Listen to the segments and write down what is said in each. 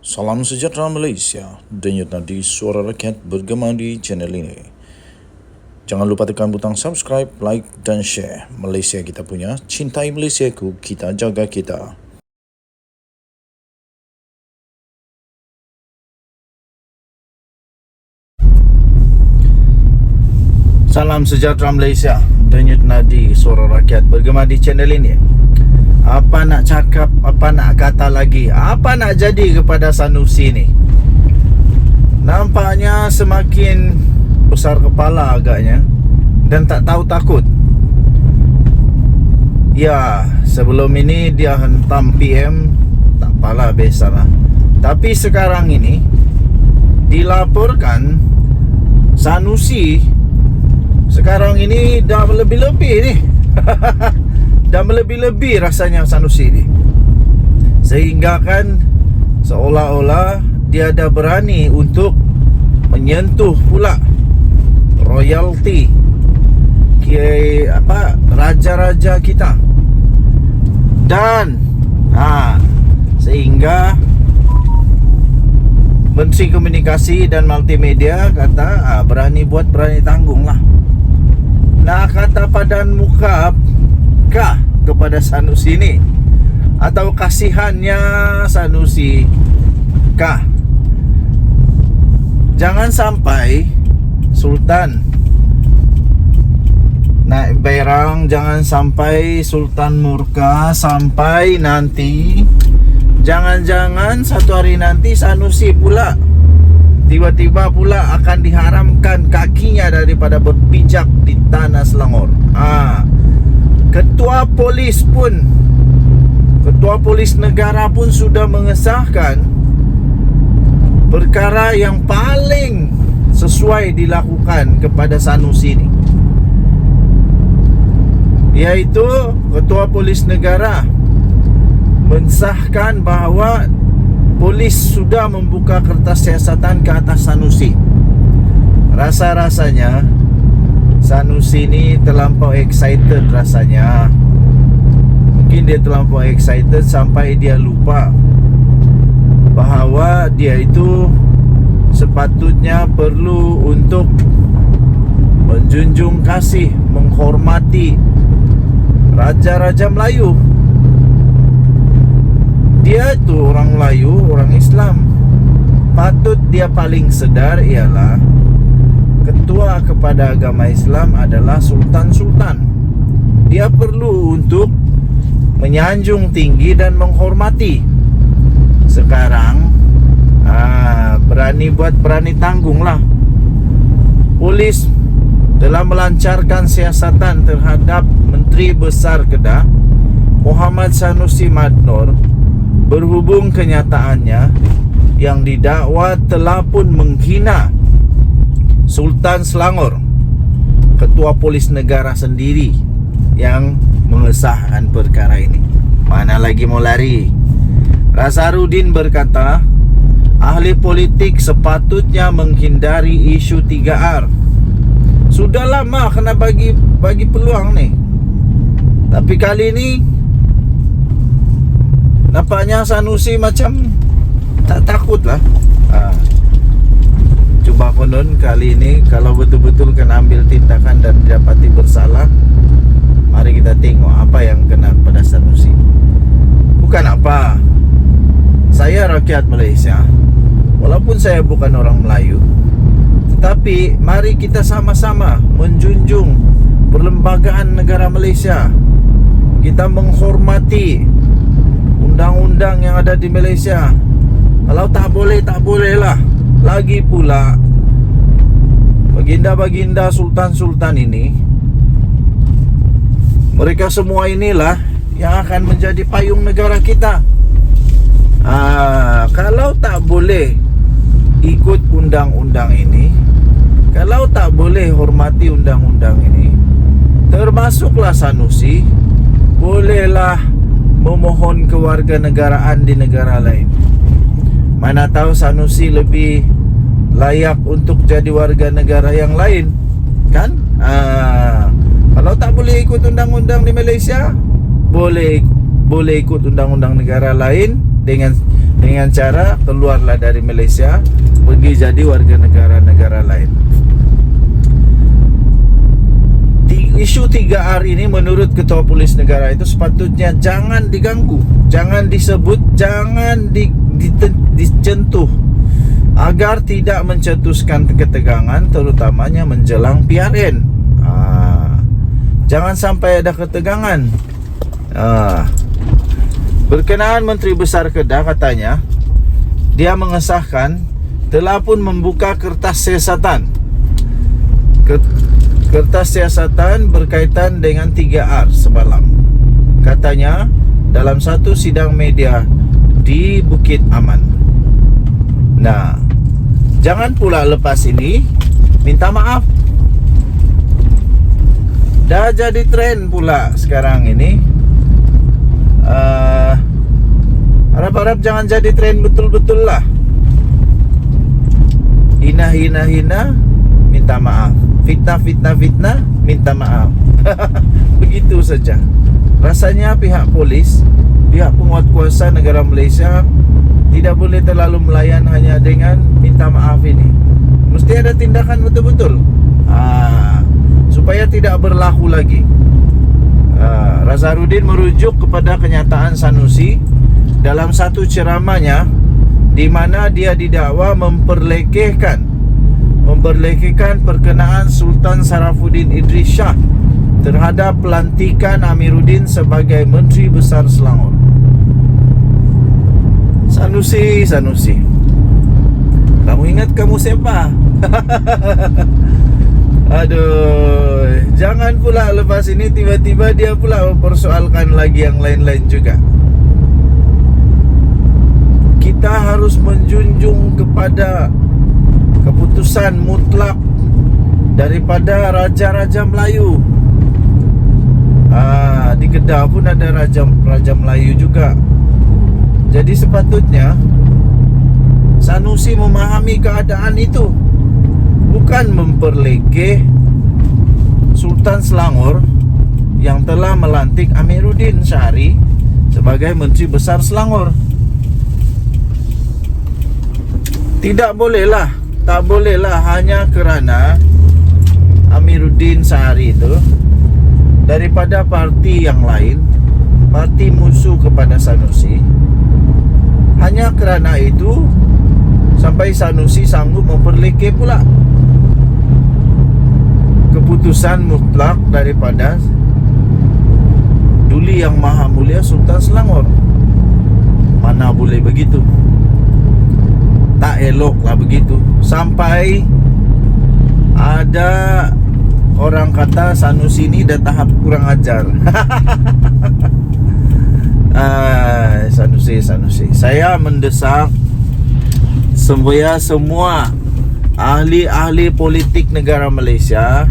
Salam sejahtera Malaysia, denyut nadi suara rakyat bergema di channel ini. Jangan lupa tekan butang subscribe, like dan share. Malaysia kita punya, cintai Malaysiaku, kita jaga kita. Salam sejahtera Malaysia, denyut nadi suara rakyat bergema di channel ini. Apa nak cakap, apa nak kata lagi, apa nak jadi kepada Sanusi ni? Nampaknya semakin besar kepala agaknya dan tak tahu takut. Ya, sebelum ini dia hentam PM, tak apalah, biasalah. Tapi sekarang ini dilaporkan Sanusi sekarang ini dah lebih-lebih ni. Dah lebih-lebih rasanya Sanusi ni. Sehingga kan seolah-olah dia dah berani untuk menyentuh pula royalty raja-raja kita. Dan sehingga Menteri Komunikasi dan Multimedia kata berani buat berani tanggung lah. Nah, kata padan muka kah kepada Sanusi ni, atau kasihannya Sanusi kah? Jangan sampai Sultan naik berang, jangan sampai Sultan murka, sampai nanti jangan-jangan satu hari nanti Sanusi pula tiba-tiba pula akan diharamkan kakinya daripada berpijak di tanah Selangor. Ketua Polis Negara pun sudah mengesahkan perkara yang paling sesuai dilakukan kepada Sanusi ini, yaitu Ketua Polis Negara mensahkan bahawa polis sudah membuka kertas siasatan ke atas Sanusi. Rasa-rasanya Sanusi ni terlampau excited rasanya. Mungkin dia terlampau excited sampai dia lupa bahawa dia itu sepatutnya perlu untuk menjunjung kasih, menghormati raja-raja Melayu. Dia itu orang Melayu, orang Islam. Patut dia paling sedar ialah ketua kepada agama Islam adalah sultan-sultan. Dia perlu untuk menyanjung tinggi dan menghormati. Sekarang berani buat berani tanggung lah. Polis telah melancarkan siasatan terhadap Menteri Besar Kedah Muhammad Sanusi Madnor, berhubung kenyataannya yang didakwa telah pun menghina Sultan Selangor. Ketua Polis Negara sendiri yang mengesahkan perkara ini. Mana lagi mau lari? Rasarudin berkata, ahli politik sepatutnya menghindari isu 3R. Sudah lama kena bagi peluang ni, tapi kali ini nampaknya Sanusi macam tak takut lah. Cuba konon kali ini kalau betul-betul kena ambil tindakan dan didapati bersalah, mari kita tengok apa yang kena pada Sanusi. Bukan apa, saya rakyat Malaysia, walaupun saya bukan orang Melayu, tetapi mari kita sama-sama menjunjung perlembagaan negara Malaysia. Kita menghormati undang-undang yang ada di Malaysia. Kalau tak boleh, tak boleh lah. Lagi pula baginda-baginda sultan-sultan ini, mereka semua inilah yang akan menjadi payung negara kita. Kalau tak boleh ikut undang-undang ini, kalau tak boleh hormati undang-undang ini, termasuklah Sanusi, bolehlah memohon kewarganegaraan di negara lain. Mana tahu Sanusi lebih layak untuk jadi warga negara yang lain, kan? Kalau tak boleh ikut undang-undang di Malaysia, boleh ikut undang-undang negara lain dengan cara keluarlah dari Malaysia, pergi jadi warga negara lain. Isu 3R ini menurut Ketua Polis Negara itu sepatutnya jangan diganggu, jangan disebut, jangan dicentuh, agar tidak mencetuskan ketegangan, terutamanya menjelang PRN. Jangan sampai ada ketegangan. Berkenaan Menteri Besar Kedah, katanya dia mengesahkan telah pun membuka kertas siasatan berkaitan dengan 3R semalam. Katanya dalam satu sidang media di Bukit Aman. Nah, jangan pula lepas ini minta maaf. Dah jadi tren pula sekarang ini. Harap-harap jangan jadi tren betul-betul lah. Hina, minta maaf. Fitnah, minta maaf. Begitu saja. Rasanya pihak polis, pihak penguatkuasa negara Malaysia tidak boleh terlalu melayan hanya dengan minta maaf ini. Mesti ada tindakan betul-betul, supaya tidak berlaku lagi. Nazarudin merujuk kepada kenyataan Sanusi dalam satu ceramahnya, di mana dia didakwa memperlekehkan perkenaan Sultan Sarafuddin Idris Shah terhadap pelantikan Amiruddin sebagai Menteri Besar Selangor. Sanusi, kamu ingat kamu siapa? Aduh, jangan pula lepas ini tiba-tiba dia pula mempersoalkan lagi yang lain-lain juga. Kita harus menjunjung kepada keputusan mutlak daripada Raja-Raja Melayu. Di Kedah pun ada Raja Melayu juga. Jadi sepatutnya Sanusi memahami keadaan itu, bukan memperlekeh Sultan Selangor yang telah melantik Amiruddin Syari sebagai Menteri Besar Selangor. Tak bolehlah hanya kerana Amiruddin Syari itu daripada parti yang lain, parti musuh kepada Sanusi, hanya kerana itu sampai Sanusi sanggup memperlekeh pula keputusan mutlak daripada Duli Yang Maha Mulia Sultan Selangor. Mana boleh begitu? Tak eloklah begitu. Sampai ada orang kata Sanusi ini dah tahap kurang ajar. Sanusi. Saya mendesak semua ahli-ahli politik negara Malaysia,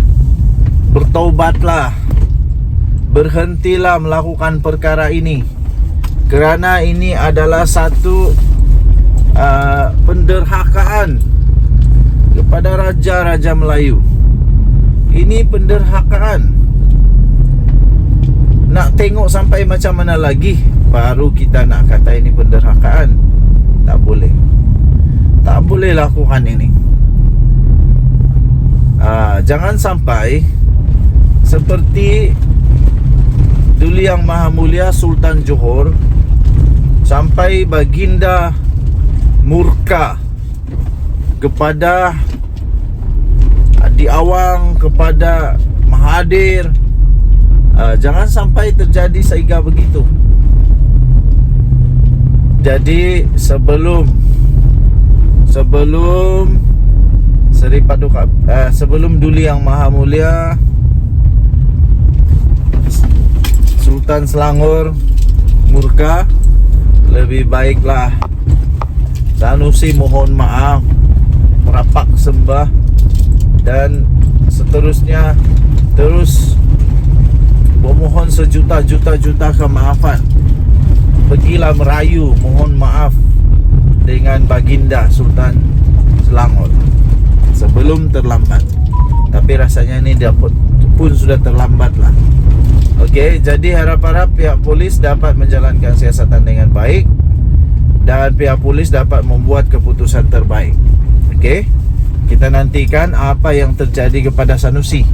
bertaubatlah, berhentilah melakukan perkara ini, kerana ini adalah satu penderhakaan kepada Raja-Raja Melayu. Ini penderhakaan. Nak tengok sampai macam mana lagi baru kita nak kata ini penderhakaan. Tak boleh lakukan ini. Jangan sampai seperti Duli Yang Maha Mulia Sultan Johor, sampai baginda murka kepada Adi Awang, kepada Mahathir. Jangan sampai terjadi sehingga begitu. Jadi sebelum Seri Paduka, sebelum Duli Yang Maha Mulia Sultan Selangor murka, lebih baiklah Sanusi mohon maaf, merapak sembah, dan seterusnya terus memohon sejuta-juta kemaafan. Pergilah merayu mohon maaf dengan baginda Sultan Selangor sebelum terlambat. Tapi rasanya ini pun sudah terlambat lah. Okey, jadi harap-harap pihak polis dapat menjalankan siasatan dengan baik dan pihak polis dapat membuat keputusan terbaik. Okey, kita nantikan apa yang terjadi kepada Sanusi.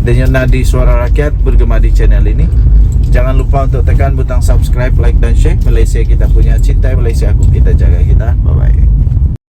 Denyut nadi suara rakyat bergema di channel ini. Jangan lupa untuk tekan butang subscribe, like dan share. Malaysia kita punya, cintai Malaysia aku, kita jaga kita. Bye bye.